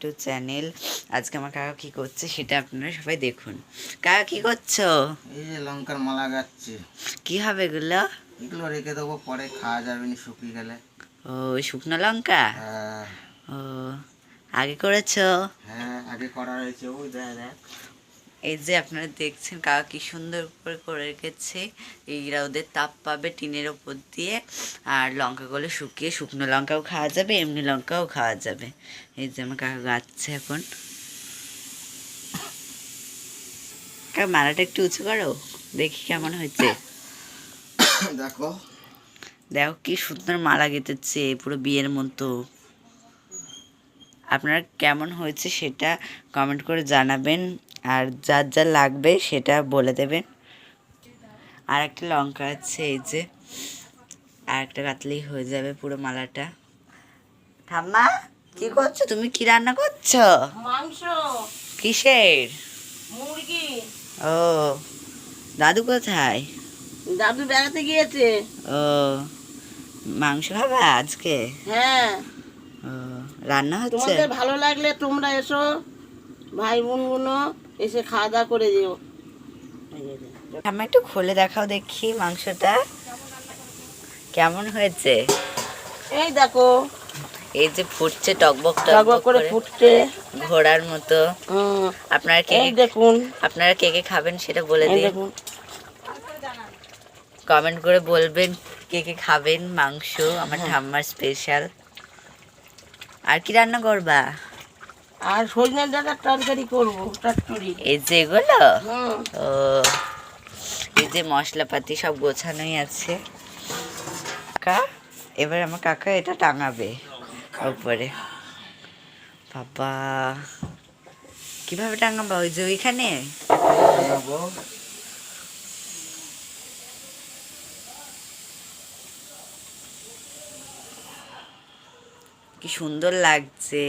To channel. আজকে আমার কাকা কি করছে সেটা আপনারা সবাই দেখুন। কাকা কি করছো? এই যে লঙ্কার মালা গাচ্ছি। কি হবে এগুলো? এগুলো রেখে দেবো, পরে খাওয়া যাবে না শুকিয়ে গেলে। ও, শুকনো লঙ্কা। হ্যাঁ ও, আগে করেছো? হ্যাঁ, আগে করা হয়েছে। ওই দেখ দেখ। এই যে আপনারা দেখছেন কাকা কি সুন্দর করে করে রেখেছে। এই রোদের তাপ পাবে টিনের ওপর দিয়ে, আর লঙ্কাগুলো শুকিয়ে শুকনো লঙ্কাও খাওয়া যাবে, এমনি লঙ্কাও খাওয়া যাবে। এই যে আমার কাকা গাচ্ছে এখন। কাকা মালাটা একটু উঁচু করো, দেখি কেমন হয়েছে। দেখো দেখো কি সুন্দর মালা গেঁথেছে, পুরো বিয়ের মতো। আপনার কেমন হয়েছে সেটা কমেন্ট করে জানাবেন, আর যার যা লাগবে সেটা বলে দেবেন। আর একটা লঙ্কা আছে, এই যে আর একটা কাটলেই হয়ে যাবে পুরো মালাটা। ঠাম্মা কি করছো তুমি? কি রান্না করছো? মাংস, কিসের? মুরগি। ও, দাদু কোথায়? দাদু বেড়াতে গিয়েছে। ও, মাংস খাবা আজকে? হ্যাঁ, ও, রান্না হচ্ছে? তোমাদের ভালো লাগলে তোমরা এসো, ভাই বোনগুলো এসে খাওয়া দাওয়া করে যেও। ঠাম্মা একটু খুলে দেখাও দেখি মাংসটা কেমন হয়েছে। এই দেখো, এই যে ফুটছে টকবক টগবগ টকবক করে করে ফুটছে। ঘোড়ার মতো। হুম, আপনারা কে এই দেখুন, আপনারা কে কে খাবেন সেটা বলে এই দিন, দেখুন। কমেন্ট করে বলবেন কে কে খাবেন মাংস, আমার হ্যাঁ। ঠাম্মার স্পেশাল। আর কি রান্না করবা? আর সজনে ডাঁটার তরকারি করবো, চচ্চড়ি। এই যে এগুলো। হুম, ও, এই যে মশলাপাতি সব গোছানোই আছে। কাকা, এবার আমার কাকা এটা টাঙাবে উপরে। বাবা, কিভাবে টাঙাবা? ওই যে ওইখানে? বানাবো। কি সুন্দর লাগছে।